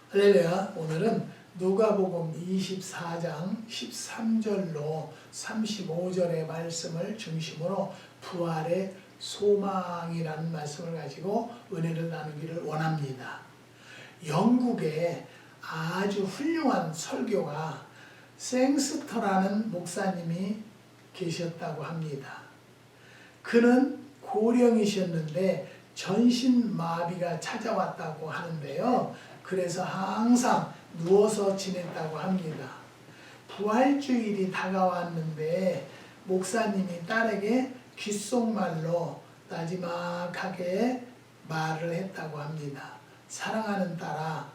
할렐루야. 오늘은 누가복음 24장 13절로 35절의 말씀을 중심으로 부활의 소망이라는 말씀을 가지고 은혜를 나누기를 원합니다. 영국에 아주 훌륭한 설교가 생스터라는 목사님이 계셨다고 합니다. 그는 고령이셨는데 전신마비가 찾아왔다고 하는데요. 그래서 항상 누워서 지냈다고 합니다. 부활주일이 다가왔는데 목사님이 딸에게 귓속말로 나지막하게 말을 했다고 합니다. 사랑하는 딸아,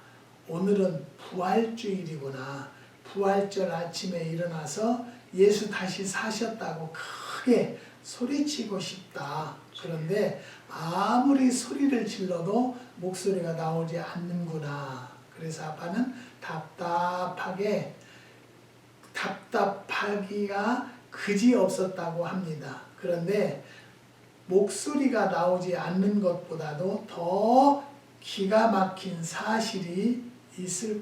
오늘은 부활주일이구나. 부활절 아침에 일어나서 예수 다시 사셨다고 크게 소리치고 싶다. 그런데 아무리 소리를 질러도 목소리가 나오지 않는구나. 그래서 아빠는 답답하기가 그지없었다고 합니다. 그런데 목소리가 나오지 않는 것보다도 더 기가 막힌 사실이 있을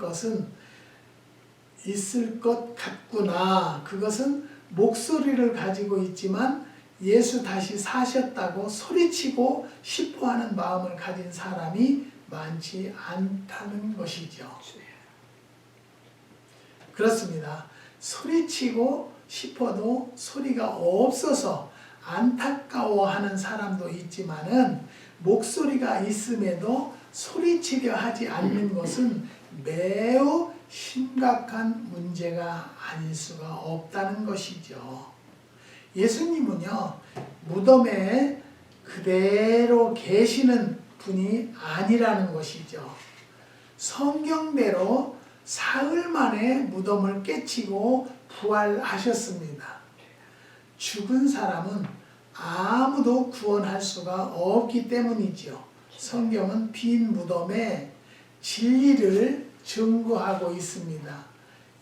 것 같구나. 그것은 목소리를 가지고 있지만 예수 다시 사셨다고 소리치고 싶어하는 마음을 가진 사람이 많지 않다는 것이죠. 그렇습니다. 소리치고 싶어도 소리가 없어서 안타까워하는 사람도 있지만은 목소리가 있음에도 소리치려 하지 않는 것은 매우 심각한 문제가 아닐 수가 없다는 것이죠. 예수님은요, 무덤에 그대로 계시는 분이 아니라는 것이죠. 성경대로 사흘 만에 무덤을 깨치고 부활하셨습니다. 죽은 사람은 아무도 구원할 수가 없기 때문이죠. 성경은 빈 무덤에 진리를 증거하고 있습니다.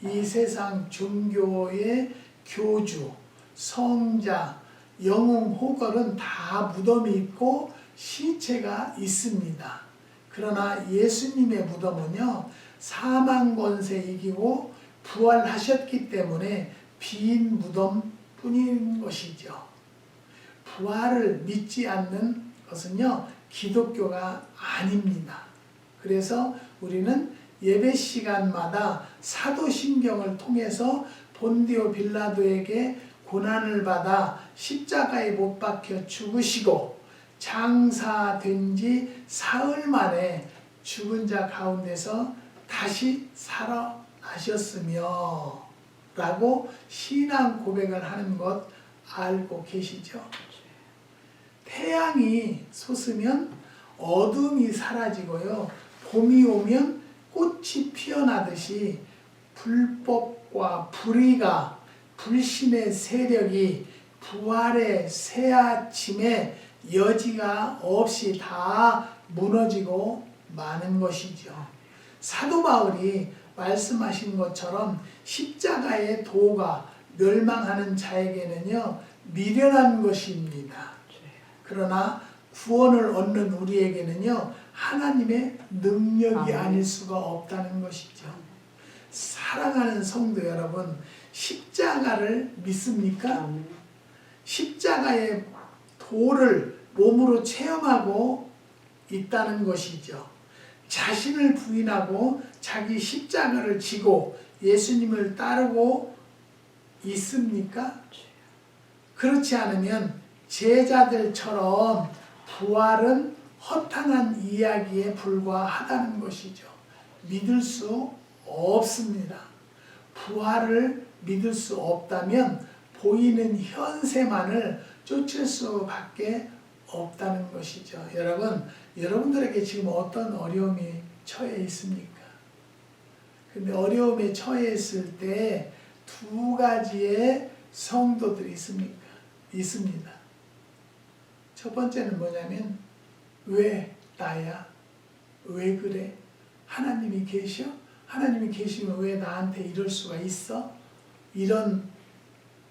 이 세상 종교의 교주, 성자, 영웅, 호걸은 다 무덤이 있고 시체가 있습니다. 그러나 예수님의 무덤은요, 사망 권세 이기고 부활하셨기 때문에 빈 무덤뿐인 것이죠. 부활을 믿지 않는 것은요, 기독교가 아닙니다. 그래서 우리는 예배 시간마다 사도신경을 통해서 본디오 빌라도에게 고난을 받아 십자가에 못 박혀 죽으시고 장사된 지 사흘 만에 죽은 자 가운데서 다시 살아나셨으며 라고 신앙 고백을 하는 것 알고 계시죠? 태양이 솟으면 어둠이 사라지고요. 봄이 오면 꽃이 피어나듯이 불법과 불의가 불신의 세력이 부활의 새아침에 여지가 없이 다 무너지고 마는 것이죠. 사도 바울이 말씀하신 것처럼 십자가의 도가 멸망하는 자에게는요, 미련한 것입니다. 그러나 구원을 얻는 우리에게는요, 하나님의 능력이 아닐 수가 없다는 것이죠. 사랑하는 성도 여러분, 십자가를 믿습니까? 십자가의 도를 몸으로 체험하고 있다는 것이죠. 자신을 부인하고 자기 십자가를 지고 예수님을 따르고 있습니까? 그렇지 않으면 제자들처럼 부활은 허탄한 이야기에 불과하다는 것이죠. 믿을 수 없습니다. 부활을 믿을 수 없다면 보이는 현세만을 쫓을 수밖에 없다는 것이죠. 여러분들에게 지금 어떤 어려움이 처해 있습니까? 근데 어려움에 처해 있을 때 두 가지의 성도들이 있습니다. 첫 번째는 뭐냐면, 왜 나야? 왜 그래? 하나님이 계셔? 하나님이 계시면 왜 나한테 이럴 수가 있어? 이런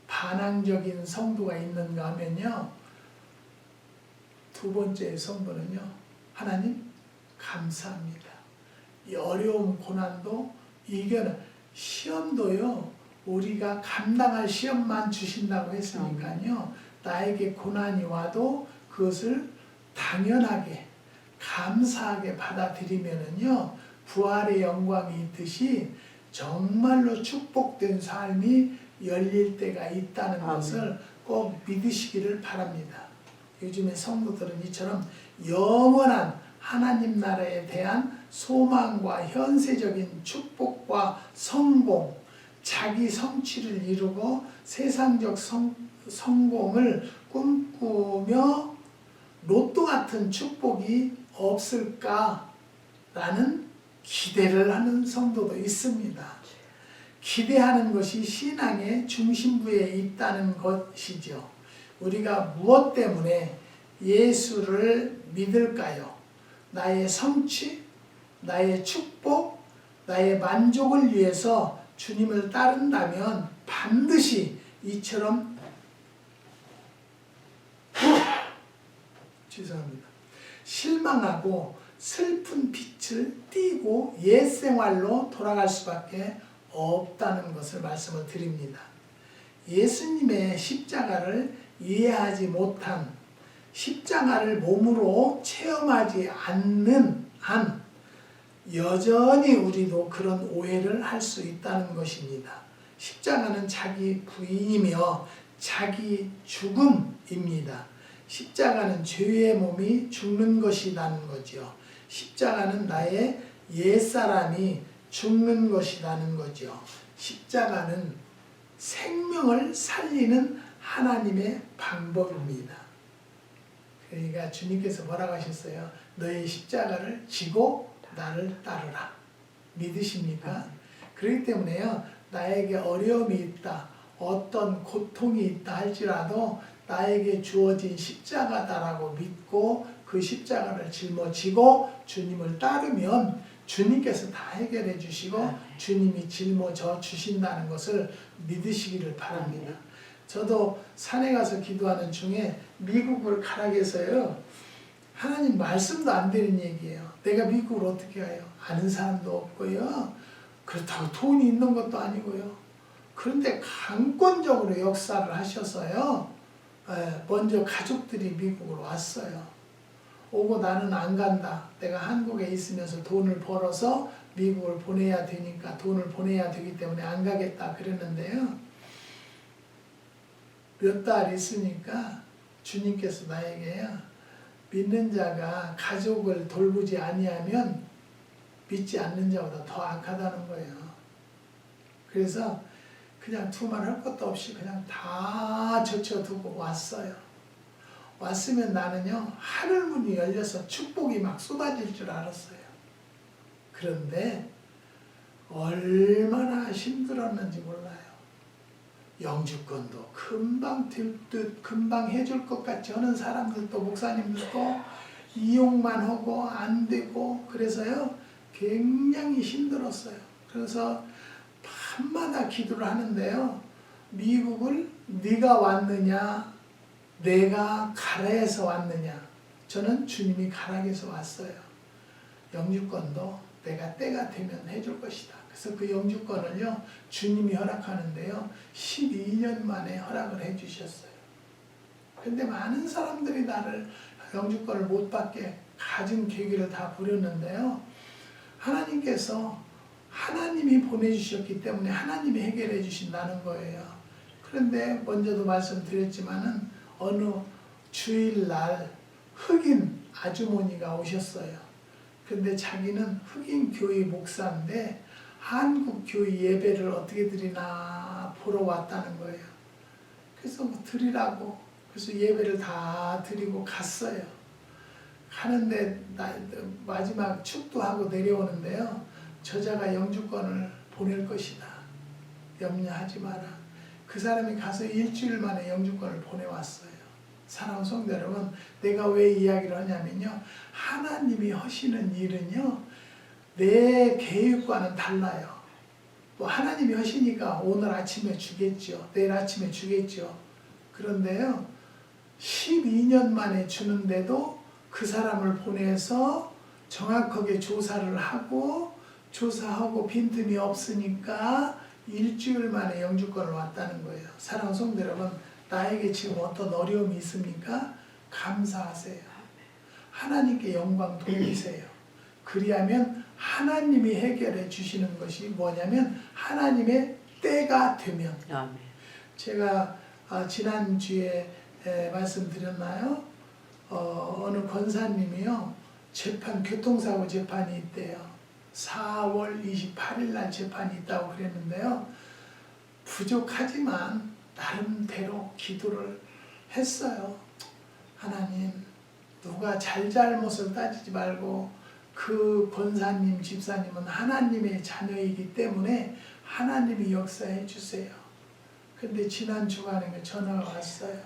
반항적인 성도가 있는가 하면요, 두 번째 성도는요, 하나님 감사합니다. 이 어려움, 고난도 이겨내. 시험도요, 우리가 감당할 시험만 주신다고 했으니까요, 나에게 고난이 와도 그것을 당연하게 감사하게 받아들이면은요, 부활의 영광이 있듯이 정말로 축복된 삶이 열릴 때가 있다는 것을 꼭 믿으시기를 바랍니다. 요즘에 성도들은 이처럼 영원한 하나님 나라에 대한 소망과 현세적인 축복과 성공, 자기 성취를 이루고 세상적 성공을 꿈꾸며 로또 같은 축복이 없을까라는 기대를 하는 성도도 있습니다. 기대하는 것이 신앙의 중심부에 있다는 것이죠. 우리가 무엇 때문에 예수를 믿을까요? 나의 성취, 나의 축복, 나의 만족을 위해서 주님을 따른다면 반드시 이처럼 죄송합니다. 실망하고 슬픈 빛을 띠고 옛 생활로 돌아갈 수밖에 없다는 것을 말씀을 드립니다. 예수님의 십자가를 이해하지 못한, 십자가를 몸으로 체험하지 않는 한 여전히 우리도 그런 오해를 할 수 있다는 것입니다. 십자가는 자기 부인이며 자기 죽음입니다. 십자가는 죄의 몸이 죽는 것이라는 거죠. 십자가는 나의 옛사람이 죽는 것이라는 거죠. 십자가는 생명을 살리는 하나님의 방법입니다. 그러니까 주님께서 뭐라고 하셨어요? 너의 십자가를 지고 나를 따르라. 믿으십니까? 그렇기 때문에요, 나에게 어려움이 있다, 어떤 고통이 있다 할지라도 나에게 주어진 십자가다라고 믿고 그 십자가를 짊어지고 주님을 따르면 주님께서 다 해결해 주시고 주님이 짊어져 주신다는 것을 믿으시기를 바랍니다. 저도 산에 가서 기도하는 중에 미국을 가라 해서요, 하나님 말씀도 안 되는 얘기예요. 내가 미국을 어떻게 가요? 아는 사람도 없고요, 그렇다고 돈이 있는 것도 아니고요. 그런데 강권적으로 역사를 하셔서요, 먼저 가족들이 미국으로 왔어요. 오고 나는 안 간다. 내가 한국에 있으면서 돈을 벌어서 미국을 보내야 되니까, 돈을 보내야 되기 때문에 안 가겠다 그랬는데요, 몇 달 있으니까 주님께서 나에게요, 믿는 자가 가족을 돌보지 아니하면 믿지 않는 자보다 더 악하다는 거예요. 그래서 그냥 두말할 것도 없이 그냥 다 젖혀두고 왔어요. 왔으면 나는요, 하늘문이 열려서 축복이 막 쏟아질 줄 알았어요. 그런데 얼마나 힘들었는지 몰라요. 영주권도 금방 들 듯 금방 해줄 것 같이 하는 사람들도, 목사님들도 이용만 하고 안 되고, 그래서요 굉장히 힘들었어요. 그래서 밤마다 기도를 하는데요, 미국을 네가 왔느냐 내가 가라 해서 왔느냐. 저는 주님이 가라 해서 왔어요. 영주권도 내가 때가 되면 해줄 것이다. 그래서 그 영주권을요, 주님이 허락하는데요, 12년 만에 허락을 해주셨어요. 그런데 많은 사람들이 나를 영주권을 못 받게 가진 계기를 다 부렸는데요, 하나님께서 하나님이 보내주셨기 때문에 하나님이 해결해 주신다는 거예요. 그런데 먼저도 말씀드렸지만은 어느 주일날 흑인 아주머니가 오셨어요. 근데 자기는 흑인 교회 목사인데 한국 교회 예배를 어떻게 드리나 보러 왔다는 거예요. 그래서 뭐 드리라고, 그래서 예배를 다 드리고 갔어요. 가는데 마지막 축도하고 내려오는데요, 저자가 영주권을 보낼 것이다. 염려하지 마라. 그 사람이 가서 일주일 만에 영주권을 보내왔어요. 사랑하는 성도 여러분, 내가 왜 이야기를 하냐면요, 하나님이 하시는 일은요, 내 계획과는 달라요. 뭐 하나님이 하시니까 오늘 아침에 주겠죠, 내일 아침에 주겠죠. 그런데요, 12년 만에 주는데도 그 사람을 보내서 정확하게 조사하고 빈틈이 없으니까 일주일 만에 영주권을 왔다는 거예요. 사랑하는 성도 여러분, 나에게 지금 어떤 어려움이 있습니까? 감사하세요. 하나님께 영광 돌리세요. 그리하면 하나님이 해결해 주시는 것이 뭐냐면 하나님의 때가 되면. 제가 지난주에 말씀드렸나요? 어느 권사님이요, 교통사고 재판이 있대요. 4월 28일 날 재판이 있다고 그랬는데요. 부족하지만 나름대로 기도를 했어요. 하나님, 누가 잘잘못을 따지지 말고 그 권사님, 집사님은 하나님의 자녀이기 때문에 하나님이 역사해 주세요. 근데 지난 주간에 전화가 왔어요.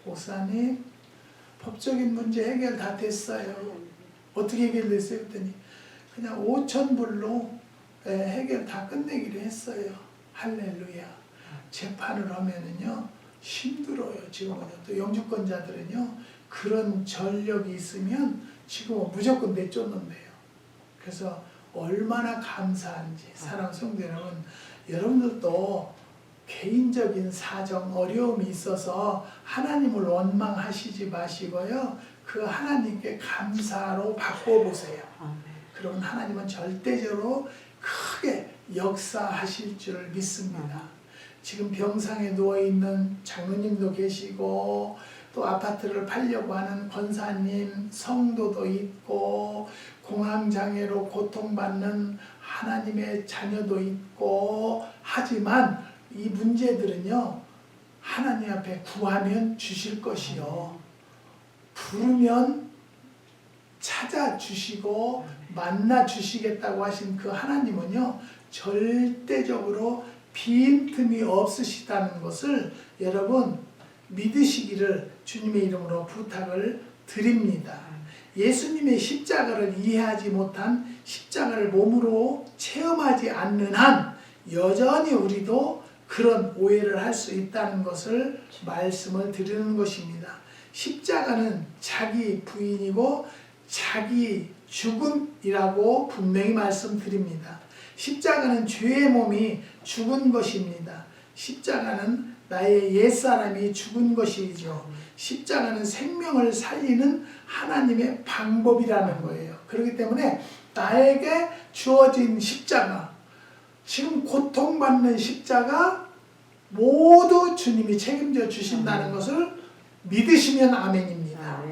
목사님, 법적인 문제 해결 다 됐어요. 어떻게 해결됐어요? 그랬더니 그냥 5,000불로 해결 다 끝내기로 했어요. 할렐루야. 재판을 하면은요 힘들어요. 지금은요. 또 영주권자들은요 그런 전력이 있으면 지금은 무조건 내쫓는데요. 그래서 얼마나 감사한지. 사랑하는 성도 여러분, 여러분들도 개인적인 사정, 어려움이 있어서 하나님을 원망하시지 마시고요. 그 하나님께 감사로 바꿔보세요. 그러면 하나님은 절대적으로 크게 역사하실 줄 믿습니다. 지금 병상에 누워있는 장로님도 계시고 또 아파트를 팔려고 하는 권사님, 성도도 있고 공황장애로 고통받는 하나님의 자녀도 있고 하지만 이 문제들은요 하나님 앞에 구하면 주실 것이요, 부르면 찾아주시고 만나 주시겠다고 하신 그 하나님은요 절대적으로 빈틈이 없으시다는 것을 여러분 믿으시기를 주님의 이름으로 부탁을 드립니다. 예수님의 십자가를 이해하지 못한, 십자가를 몸으로 체험하지 않는 한 여전히 우리도 그런 오해를 할 수 있다는 것을 말씀을 드리는 것입니다. 십자가는 자기 부인이고 자기 죽음이라고 분명히 말씀드립니다. 십자가는 죄의 몸이 죽은 것입니다. 십자가는 나의 옛사람이 죽은 것이죠. 십자가는 생명을 살리는 하나님의 방법이라는 거예요. 그렇기 때문에 나에게 주어진 십자가, 지금 고통받는 십자가 모두 주님이 책임져 주신다는 것을 믿으시면 아멘입니다.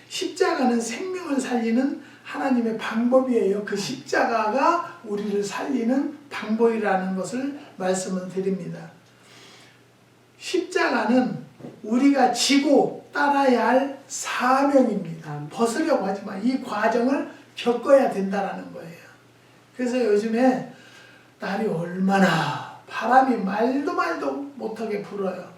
십자가는 생명을 살리는 하나님의 방법이에요. 그 십자가가 우리를 살리는 방법이라는 것을 말씀을 드립니다. 십자가는 우리가 지고 따라야 할 사명입니다. 벗으려고 하지만 이 과정을 겪어야 된다는 거예요. 그래서 요즘에 날이 얼마나 바람이 말도 못하게 불어요.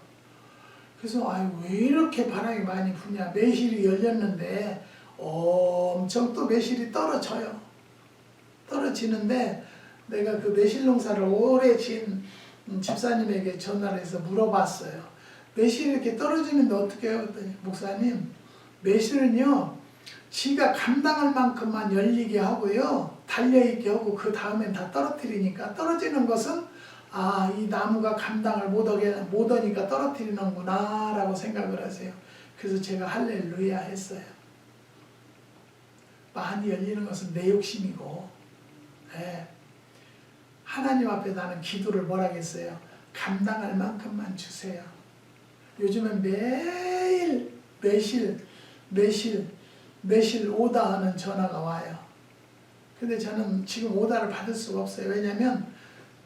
그래서 왜 이렇게 바람이 많이 부냐. 매실이 열렸는데 엄청 또 매실이 떨어져요. 떨어지는데 내가 그 매실 농사를 오래 지은 집사님에게 전화를 해서 물어봤어요. 매실이 이렇게 떨어지는데 어떻게 해요? 그랬더니 목사님, 매실은요 지가 감당할 만큼만 열리게 하고요, 달려있게 하고 그 다음엔 다 떨어뜨리니까, 떨어지는 것은 이 나무가 감당을 못하니까 떨어뜨리는구나 라고 생각을 하세요. 그래서 제가 할렐루야 했어요. 많이 열리는 것은 내 욕심이고, 하나님 앞에 나는 기도를 뭐라겠어요? 감당할 만큼만 주세요. 요즘은 매일 매실 오다하는 전화가 와요. 근데 저는 지금 오다를 받을 수가 없어요. 왜냐하면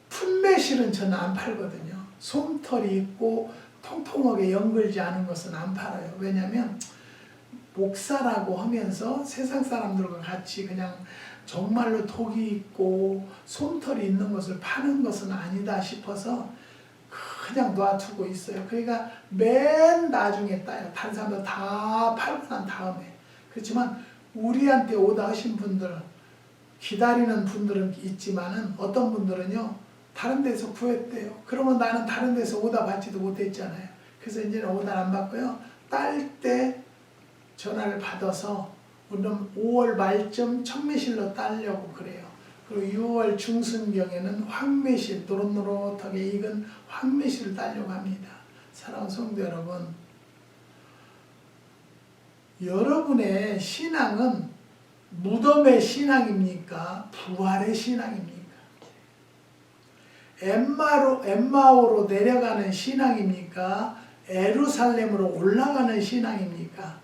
풋매실은 저는 안 팔거든요. 솜털이 있고 통통하게 연글지 않은 것은 안 팔아요. 왜냐하면 목사라고 하면서 세상 사람들과 같이 그냥 정말로 독이 있고 솜털이 있는 것을 파는 것은 아니다 싶어서 그냥 놔두고 있어요. 그러니까 맨 나중에 따요. 다른 사람들 다 팔고 난 다음에. 그렇지만 우리한테 오다 하신 분들, 기다리는 분들은 있지만은 어떤 분들은요 다른 데서 구했대요. 그러면 나는 다른 데서 오다 받지도 못했잖아요. 그래서 이제는 오다 안 받고요, 딸 때 전화를 받아서 우리는 5월 말쯤 청매실로 따려고 그래요. 그리고 6월 중순경에는 황매실, 노릇노릇하게 익은 황매실을 따려고 합니다. 사랑하는 성도 여러분, 여러분의 신앙은 무덤의 신앙입니까? 부활의 신앙입니까? 엠마오로 내려가는 신앙입니까? 예루살렘으로 올라가는 신앙입니까?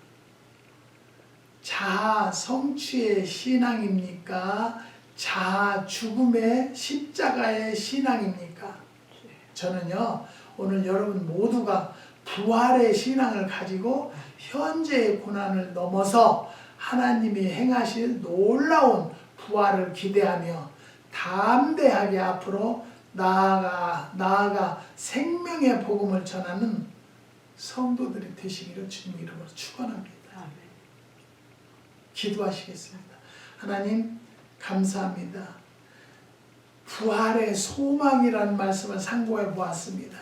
자아 성취의 신앙입니까? 자아 죽음의 십자가의 신앙입니까? 저는요, 오늘 여러분 모두가 부활의 신앙을 가지고 현재의 고난을 넘어서 하나님이 행하실 놀라운 부활을 기대하며 담대하게 앞으로 나아가 생명의 복음을 전하는 성도들이 되시기를 주님 이름으로 축원합니다. 기도하시겠습니다. 하나님 감사합니다. 부활의 소망이라는 말씀을 상고해 보았습니다.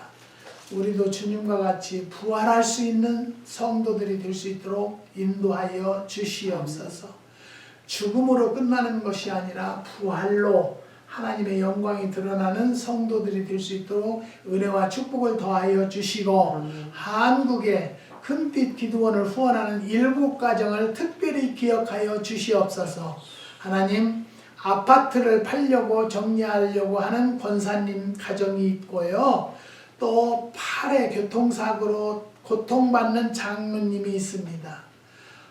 우리도 주님과 같이 부활할 수 있는 성도들이 될 수 있도록 인도하여 주시옵소서. 죽음으로 끝나는 것이 아니라 부활로 하나님의 영광이 드러나는 성도들이 될 수 있도록 은혜와 축복을 더하여 주시고 한국의 금빛 기도원을 후원하는 7가정을 특별히 기억하여 주시옵소서. 하나님, 아파트를 팔려고 정리하려고 하는 권사님 가정이 있고요. 또 팔의 교통사고로 고통받는 장로님이 있습니다.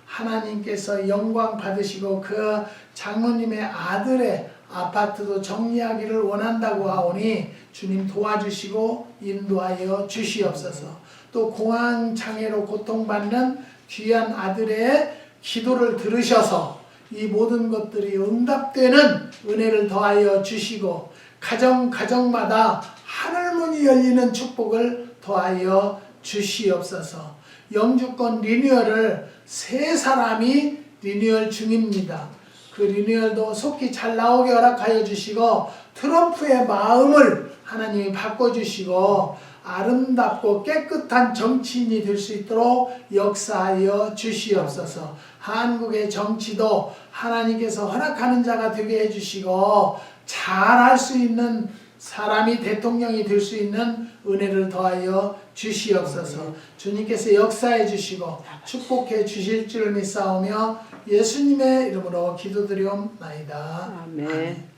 하나님께서 영광 받으시고 그 장로님의 아들의 아파트도 정리하기를 원한다고 하오니 주님 도와주시고 인도하여 주시옵소서. 또 공황장애로 고통받는 귀한 아들의 기도를 들으셔서 이 모든 것들이 응답되는 은혜를 더하여 주시고 가정마다 하늘문이 열리는 축복을 더하여 주시옵소서. 영주권 리뉴얼을 3사람이 리뉴얼 중입니다. 그 리뉴얼도 속히 잘 나오게 허락하여 주시고 트럼프의 마음을 하나님이 바꿔주시고 아름답고 깨끗한 정치인이 될 수 있도록 역사하여 주시옵소서. 한국의 정치도 하나님께서 허락하는 자가 되게 해주시고 잘할 수 있는 사람이 대통령이 될 수 있는 은혜를 더하여 주시옵소서. 주님께서 역사해 주시고 축복해 주실 줄 믿사오며 예수님의 이름으로 기도드리옵나이다. 아멘.